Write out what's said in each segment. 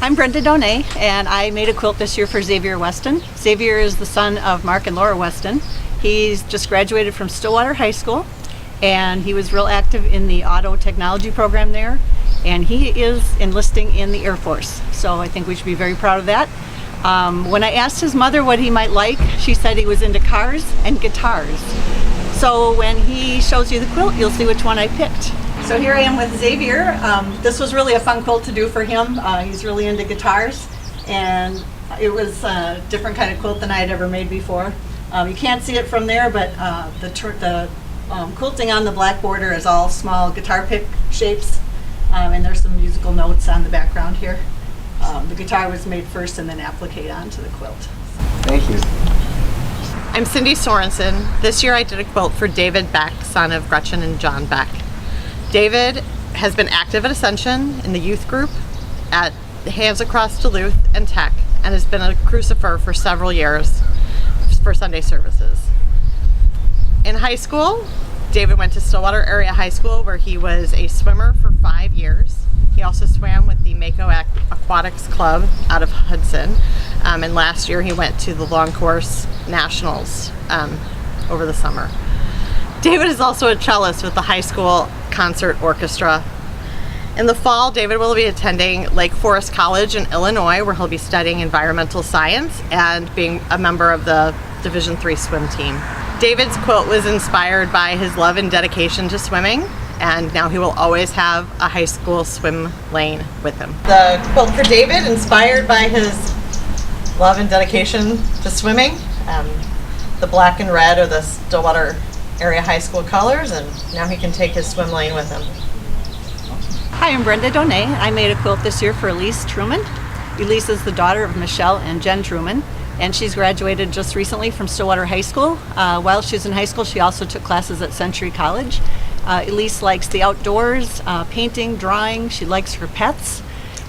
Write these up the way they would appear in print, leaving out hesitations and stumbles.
I'm Brenda Donay, and I made a quilt this year for Xavier Weston. Xavier is the son of Mark and Laura Weston. He's just graduated from Stillwater High School, and he was real active in the auto technology program there, and he is enlisting in the Air Force. So I think we should be very proud of that. When I asked his mother what he might like, she said he was into cars and guitars. So when he shows you the quilt, you'll see which one I picked. So here I am with Xavier. This was really a fun quilt to do for him. He's really into guitars, and it was a different kind of quilt than I had ever made before. You can't see it from there, but the quilting on the black border is all small guitar pick shapes, and there's some musical notes on the background here. The guitar was made first and then appliqued onto the quilt. Thank you. I'm Cindy Sorensen. This year I did a quilt for David Beck, son of Gretchen and John Beck. David has been active at Ascension in the youth group at Hands Across Duluth and Tech, and has been a crucifer for several years for Sunday services. In high school, David went to Stillwater Area High School, where he was a swimmer for 5 years. He also swam with the Mako Aquatics Club out of Hudson, and last year he went to the Long Course Nationals over the summer. David is also a cellist with the high school concert orchestra. In the fall, David will be attending Lake Forest College in Illinois, where he'll be studying environmental science and being a member of the Division III swim team. David's quilt was inspired by his love and dedication to swimming, and now he will always have a high school swim lane with him. The quilt for David, inspired by his love and dedication to swimming. The black and red are the Stillwater Area High School colors, and now he can take his swim lane with him. Hi, I'm Brenda Donay. I made a quilt this year for Elise Truman. Elise is the daughter of Michelle and Jen Truman, and she's graduated just recently from Stillwater High School. While she was in high school, she also took classes at Century College. Elise likes the outdoors, painting, drawing. She likes her pets,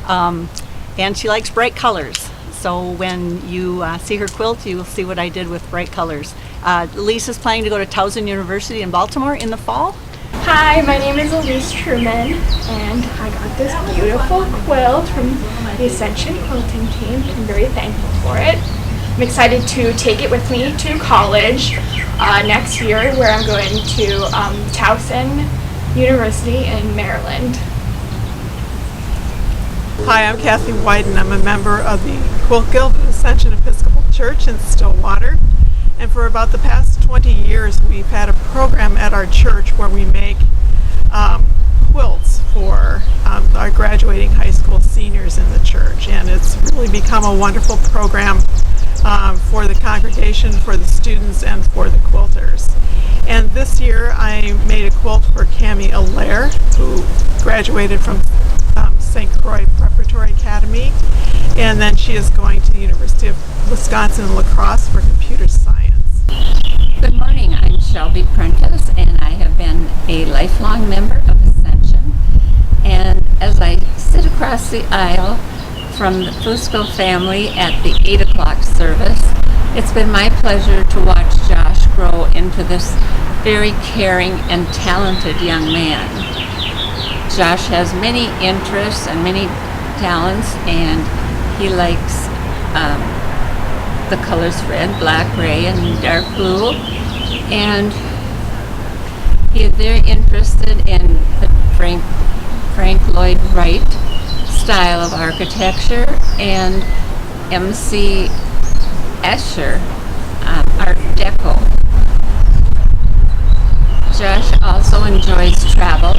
and she likes bright colors. So when you see her quilt, you will see what I did with bright colors. Elise is planning to go to Towson University in Baltimore in the fall. Hi, my name is Elise Truman, and I got this beautiful quilt from the Ascension quilting team. I'm very thankful for it. I'm excited to take it with me to college next year, where I'm going to Towson University in Maryland. Hi, I'm Kathy Wyden. I'm a member of the Quilt Guild of Ascension Episcopal Church in Stillwater. And for about the past 20 years, we've had a program at our church where we make quilts for our graduating high school seniors in the church. And it's really become a wonderful program for the congregation, for the students, and for the quilters. And this year I made a quilt for Cami Allaire, who graduated from St. Croix Preparatory Academy, and then she is going to the University of Wisconsin La Crosse for computer science. Good morning, I'm Shelby Prentice, and I have been a lifelong member of Ascension. And as I sit across the aisle from the Fusco family at the 8 o'clock service, it's been my pleasure to watch Josh grow into this very caring and talented young man. Josh has many interests and many talents, and he likes the colors red, black, gray, and dark blue. And he is very interested in the Frank Lloyd Wright style of architecture and M.C. Escher Art Deco. Josh also enjoys travel,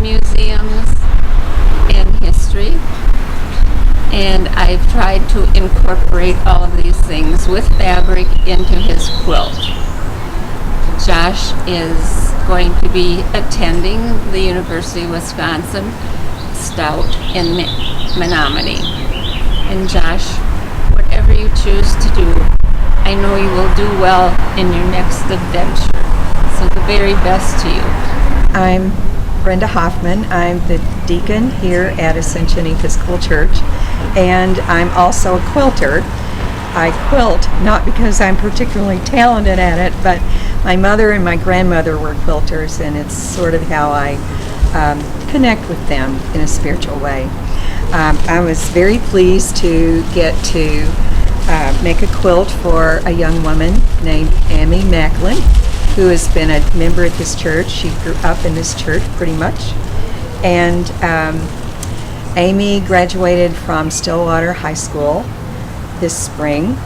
museums, and history, and I've tried to incorporate all of these things with fabric into his quilt. Josh is going to be attending the University of Wisconsin Stout in Menominee. And Josh, whatever you choose to do, I know you will do well in your next adventure. So the very best to you. I'm Brenda Hoffman. I'm the deacon here at Ascension Episcopal Church, and I'm also a quilter. I quilt not because I'm particularly talented at it, but my mother and my grandmother were quilters, and it's sort of how I connect with them in a spiritual way. I was very pleased to get to make a quilt for a young woman named Amy Macklin, who has been a member at this church. She grew up in this church pretty much. And Amy graduated from Stillwater High School this spring.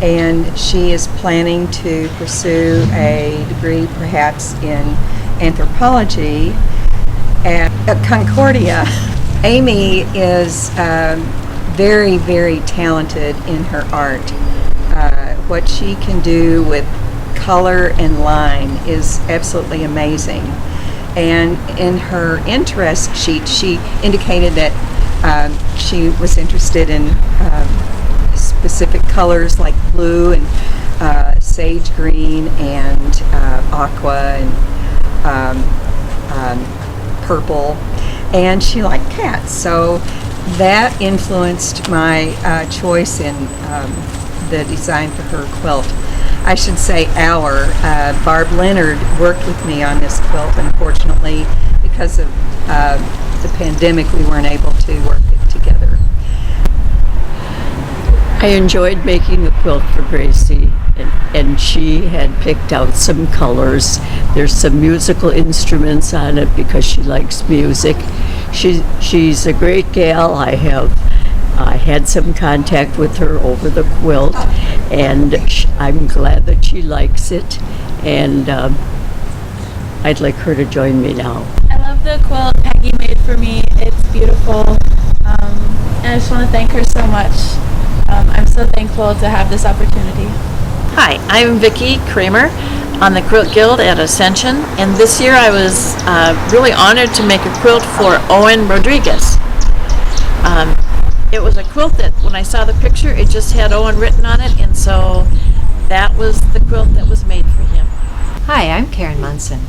And she is planning to pursue a degree perhaps in anthropology at Concordia. Amy is very, very talented in her art. What she can do with color and line is absolutely amazing. And in her interest sheet, she indicated that she was interested in specific colors like blue and sage green and aqua and purple, and she liked cats. So that influenced my choice in the design for her quilt. I should say Barb Leonard worked with me on this quilt. Unfortunately, because of the pandemic, we weren't able to work it together. I enjoyed making the quilt for Gracie, and she had picked out some colors. There's some musical instruments on it because she likes music. She's a great gal. I had some contact with her over the quilt, and I'm glad that she likes it, and I'd like her to join me now. I love the quilt Peggy made for me. It's beautiful, and I just want to thank her so much. I'm so thankful to have this opportunity. Hi, I'm Vicki Kramer on the Quilt Guild at Ascension, and this year I was really honored to make a quilt for Owen Rodriguez. It was a quilt that when I saw the picture, it just had Owen written on it, and so that was the quilt that was made for him. Hi, I'm Karen Munson.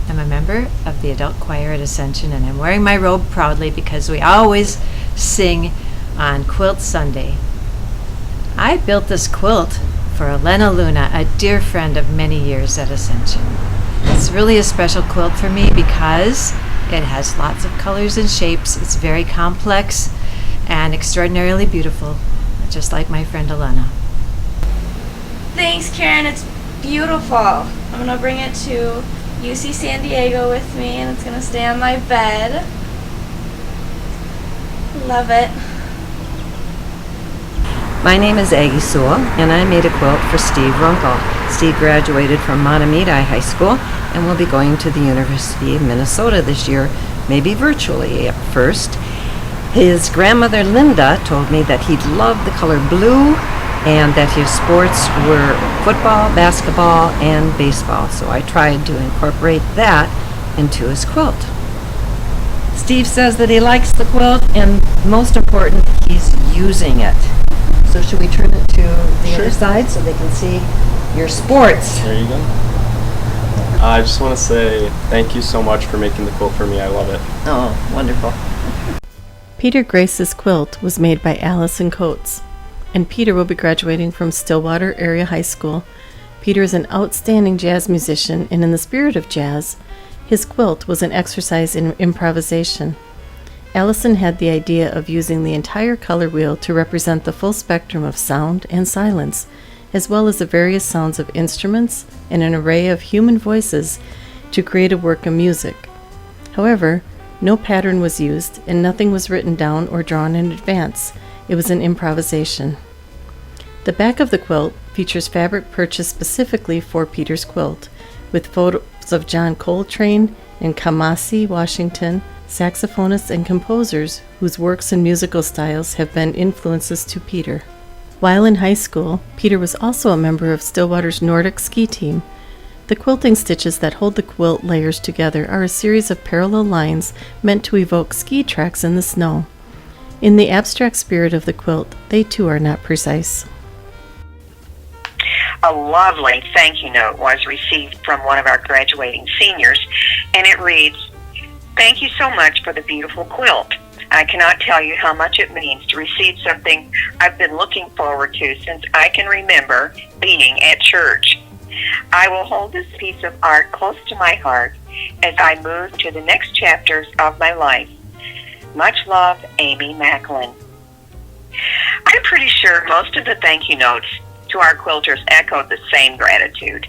I'm a member of the adult choir at Ascension, and I'm wearing my robe proudly because we always sing on Quilt Sunday. I built this quilt for Elena Luna, a dear friend of many years at Ascension. It's really a special quilt for me because it has lots of colors and shapes. It's very complex and extraordinarily beautiful, just like my friend Elena. Thanks, Karen. It's beautiful. I'm going to bring it to UC San Diego with me, and it's going to stay on my bed. Love it. My name is Aggie Sewell, and I made a quilt for Steve Runkle. Steve graduated from Matamidi High School and will be going to the University of Minnesota this year, maybe virtually at first. His grandmother Linda told me that he'd love the color blue and that his sports were football, basketball, and baseball, so I tried to incorporate that into his quilt. Steve says that he likes the quilt, and most important, he's using it. So should we turn it to the other side so they can see your sports? There you go. I just want to say thank you so much for making the quilt for me. I love it. Oh, wonderful. Peter Grace's quilt was made by Allison Coates, and Peter will be graduating from Stillwater Area High School. Peter is an outstanding jazz musician, and in the spirit of jazz, his quilt was an exercise in improvisation. Allison had the idea of using the entire color wheel to represent the full spectrum of sound and silence, as well as the various sounds of instruments and an array of human voices to create a work of music. However, no pattern was used and nothing was written down or drawn in advance. It was an improvisation. The back of the quilt features fabric purchased specifically for Peter's quilt, with photos of John Coltrane and Kamasi Washington, saxophonists and composers whose works and musical styles have been influences to Peter. While in high school, Peter was also a member of Stillwater's Nordic ski team. The quilting stitches that hold the quilt layers together are a series of parallel lines meant to evoke ski tracks in the snow. In the abstract spirit of the quilt, they too are not precise. A lovely thank you note was received from one of our graduating seniors, and it reads, "Thank you so much for the beautiful quilt. I cannot tell you how much it means to receive something I've been looking forward to since I can remember being at church. I will hold this piece of art close to my heart as I move to the next chapters of my life. Much love, Amy Macklin. I'm pretty sure most of the thank you notes to our quilters echoed the same gratitude.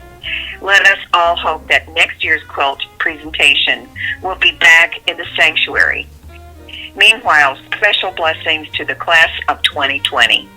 Let us all hope that next year's quilt presentation will be back in the sanctuary. Meanwhile, special blessings to the class of 2020.